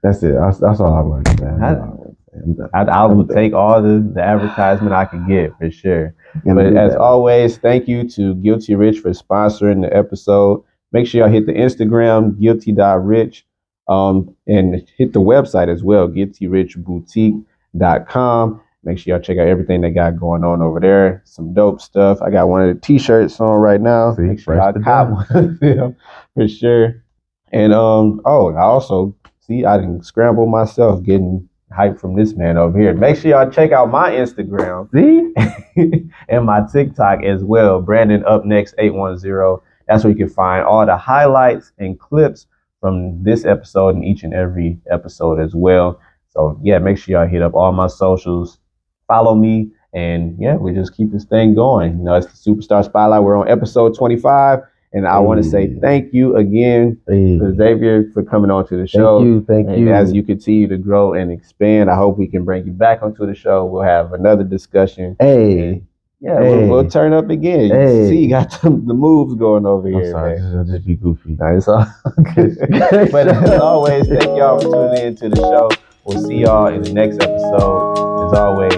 That's it. That's all I want to say. I will take all the advertisement I can get for sure. But as always, thank you to Guilty Rich for sponsoring the episode. Make sure y'all hit the Instagram, guilty.rich, and hit the website as well, guiltyrichboutique.com. Make sure y'all check out everything they got going on over there. Some dope stuff. I got one of the t-shirts on right now. Make sure y'all cop one of them for sure. And I also I didn't scramble myself getting hype from this man over here. Make sure y'all check out my Instagram and my TikTok as well. Brandon Up Next 810. That's where you can find all the highlights and clips from this episode and each and every episode as well. So yeah, make sure y'all hit up all my socials, follow me, and yeah, we just keep this thing going. You know, it's the Superstar Spotlight. We're on episode 25. And I want to say thank you again to Xzavier for coming on to the show. Thank you. As you continue to grow and expand, I hope we can bring you back onto the show. We'll have another discussion. We'll turn up again. You see, you got the moves going over here. Sorry, I'll just be goofy. It's all good. But as always, thank y'all for tuning in to the show. We'll see y'all in the next episode. As always,